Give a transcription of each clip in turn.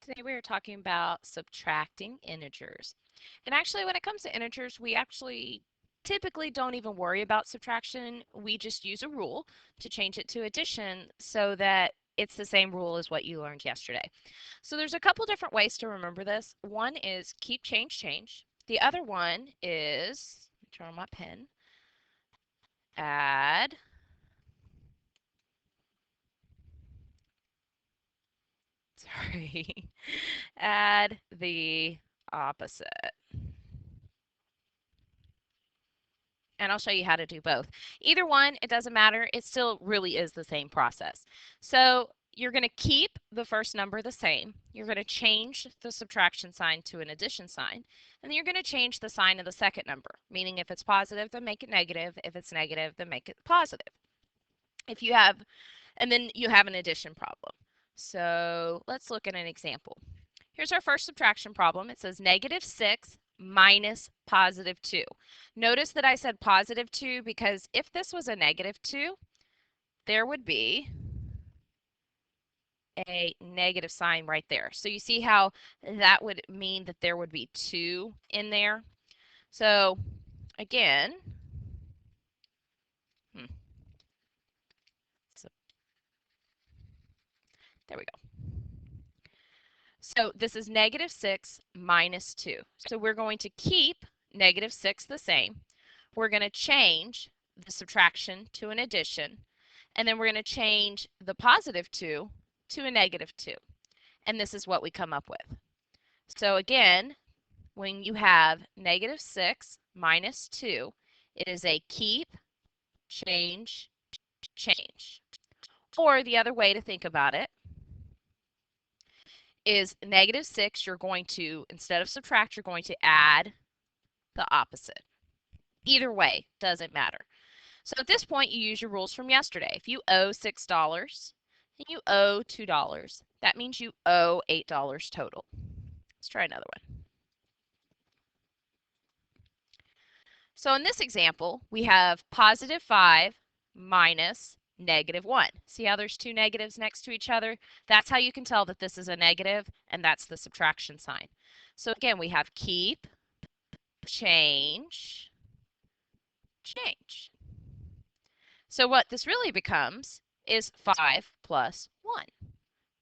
Today we are talking about subtracting integers. And actually when it comes to integers, we actually typically don't even worry about subtraction. We just use a rule to change it to addition so that it's the same rule as what you learned yesterday. So there's a couple different ways to remember this. One is keep, change, change. The other one is, turn on my pen, add, sorry, add the opposite. And I'll show you how to do both. Either one, it doesn't matter. It still really is the same process. So you're going to keep the first number the same. You're going to change the subtraction sign to an addition sign. And then you're going to change the sign of the second number, meaning if it's positive, then make it negative. If it's negative, then make it positive. If you have, and then you have an addition problem. So let's look at an example. Here's our first subtraction problem. It says -6 minus +2. Notice that I said +2 because if this was a -2, there would be a negative sign right there. So you see how that would mean that there would be 2 in there. So again, so there we go. So this is -6 minus 2. So we're going to keep -6 the same. We're going to change the subtraction to an addition. And then we're going to change the +2 to a -2. And this is what we come up with. So again, when you have -6 minus 2, it is a keep, change, change. Or the other way to think about it is -6, you're going to, instead of subtract, you're going to add the opposite. Either way, doesn't matter. So at this point, you use your rules from yesterday. If you owe $6 and you owe $2, that means you owe $8 total. Let's try another one. So in this example, we have +5 minus -1. See how there's two negatives next to each other? That's how you can tell that this is a negative, and that's the subtraction sign. So again, we have keep, change, change. So what this really becomes is 5 plus 1.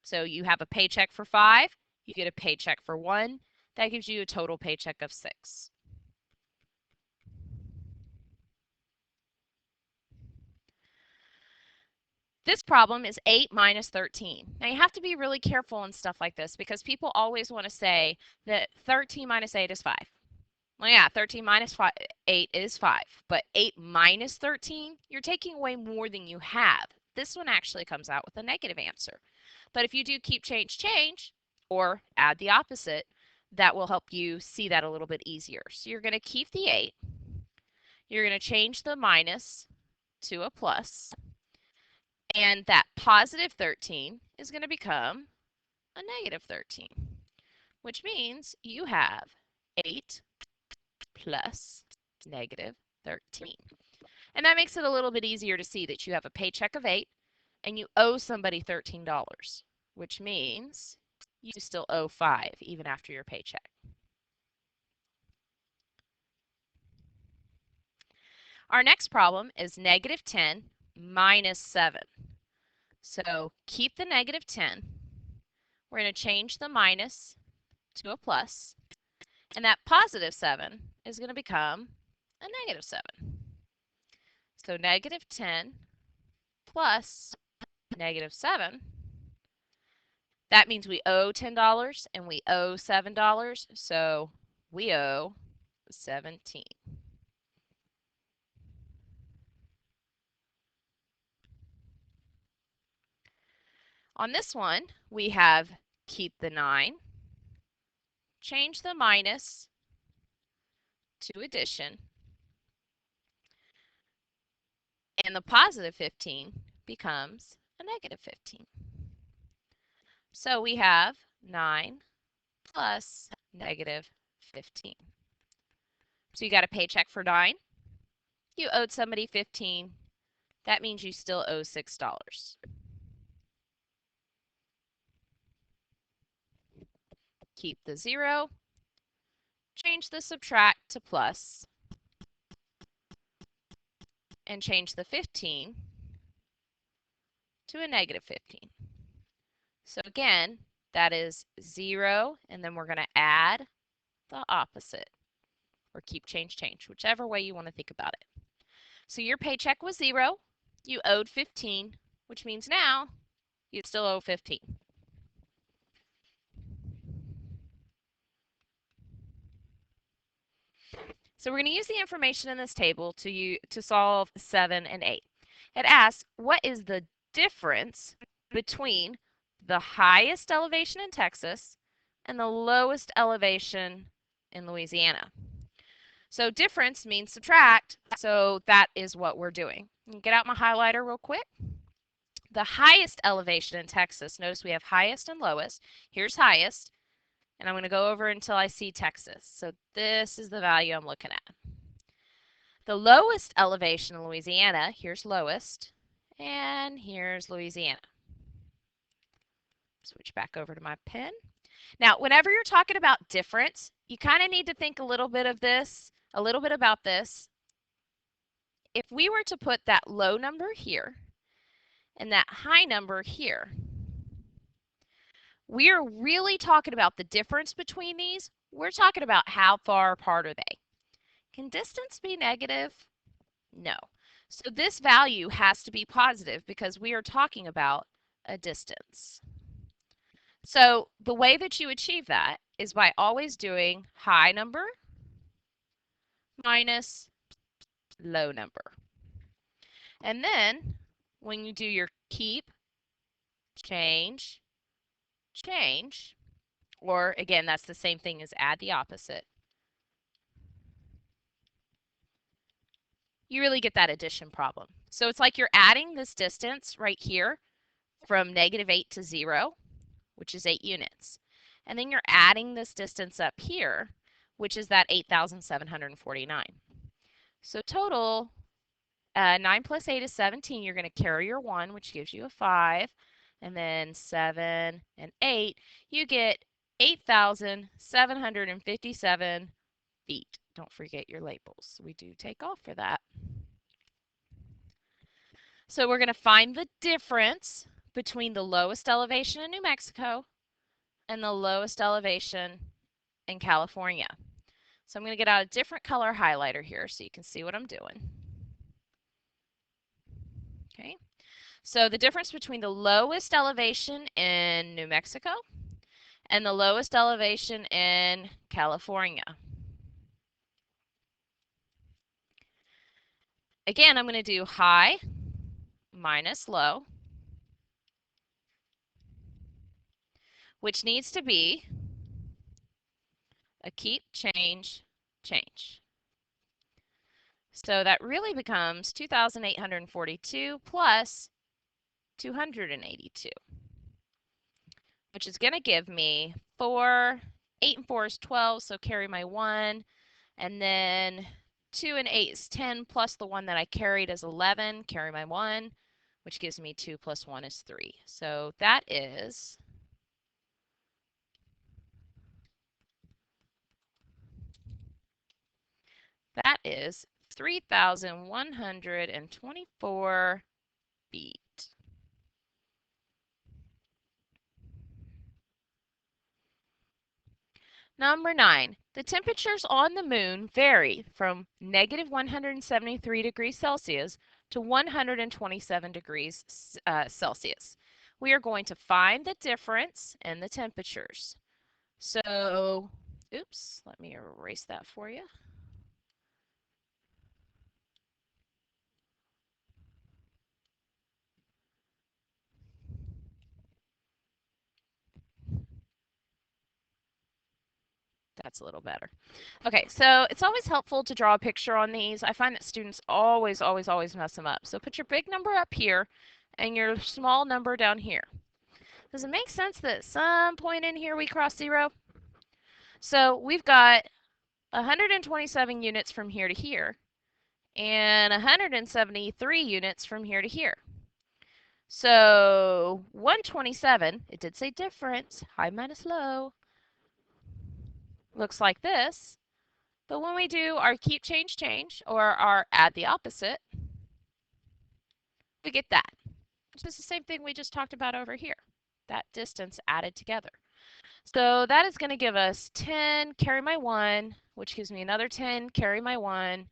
So you have a paycheck for 5, you get a paycheck for 1. That gives you a total paycheck of 6. This problem is 8 minus 13. Now you have to be really careful and stuff like this because people always want to say that 13 minus 8 is 5. Well, yeah, 13 minus 8 is 5, but 8 minus 13, you're taking away more than you have. This one actually comes out with a negative answer. But if you do keep, change, change, or add the opposite, that will help you see that a little bit easier. So you're going to keep the 8. You're going to change the minus to a plus. And that positive 13 is going to become a negative 13, which means you have 8 plus negative 13. And that makes it a little bit easier to see that you have a paycheck of 8 and you owe somebody $13, which means you still owe 5 even after your paycheck. Our next problem is -10 minus 7. So keep the -10. We're going to change the minus to a plus. And that +7 is going to become a -7. So -10 plus -7. That means we owe $10 and we owe $7. So we owe 17. On this one, we have keep the 9, change the minus to addition, and the +15 becomes a -15. So we have 9 plus -15. So you got a paycheck for 9. You owed somebody 15. That means you still owe $6. keep the 0, change the subtract to plus, and change the 15 to a negative 15. So again, that is 0, and then we're going to add the opposite, or keep, change, change, whichever way you want to think about it. So your paycheck was 0, you owed 15, which means now you still owe 15. So we're going to use the information in this table to solve 7 and 8. It asks, what is the difference between the highest elevation in Texas and the lowest elevation in Louisiana? So difference means subtract, so that is what we're doing. Get out my highlighter real quick. The highest elevation in Texas, notice we have highest and lowest. Here's highest, and I'm going to go over until I see Texas. So this is the value I'm looking at. The lowest elevation in Louisiana, here's lowest, and here's Louisiana. Switch back over to my pen. Now, whenever you're talking about difference, you kind of need to think a little bit about this. If we were to put that low number here and that high number here, we are really talking about the difference between these. We're talking about how far apart are they. Can distance be negative? No. So this value has to be positive because we are talking about a distance. So the way that you achieve that is by always doing high number minus low number. And then when you do your keep, change, change, or again, that's the same thing as add the opposite, you really get that addition problem. So it's like you're adding this distance right here from -8 to 0, which is 8 units. And then you're adding this distance up here, which is that 8,749. So total, 9 plus 8 is 17. You're going to carry your 1, which gives you a 5. And then 7 and 8, you get 8,757 feet. Don't forget your labels. We do take off for that. So we're going to find the difference between the lowest elevation in New Mexico and the lowest elevation in California. So I'm going to get out a different color highlighter here so you can see what I'm doing. Okay, so the difference between the lowest elevation in New Mexico and the lowest elevation in California. Again, I'm going to do high minus low, which needs to be a keep, change, change. So that really becomes 2,842 plus 282, which is going to give me 4. 8 and 4 is 12, so carry my 1. And then 2 and 8 is 10, plus the 1 that I carried is 11, carry my 1, which gives me 2 plus 1 is 3. So that is 3,124 feet. Number 9, the temperatures on the moon vary from -173 degrees Celsius to 127 degrees Celsius. We are going to find the difference in the temperatures. So, oops, let me erase that for you. That's a little better. Okay, so it's always helpful to draw a picture on these. I find that students always mess them up. So put your big number up here and your small number down here. Does it make sense that at some point in here we cross 0? So we've got 127 units from here to here and 173 units from here to here. So 127, it did say difference, high minus low. looks like this. But when we do our keep, change, change, or our add the opposite, we get that. Which is the same thing we just talked about over here, that distance added together. So that is going to give us 10 carry my 1, which gives me another 10 carry my 1,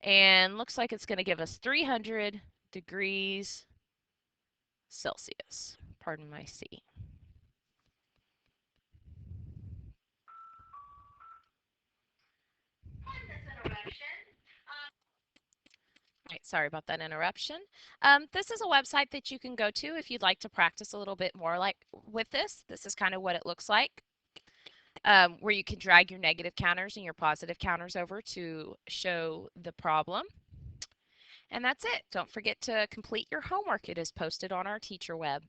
and looks like it's going to give us 300 degrees Celsius. Pardon my C. Right, sorry about that interruption. This is a website that you can go to if you'd like to practice a little bit more like with this. This is kind of what it looks like, where you can drag your negative counters and your positive counters over to show the problem. And that's it. Don't forget to complete your homework. It is posted on our teacher web.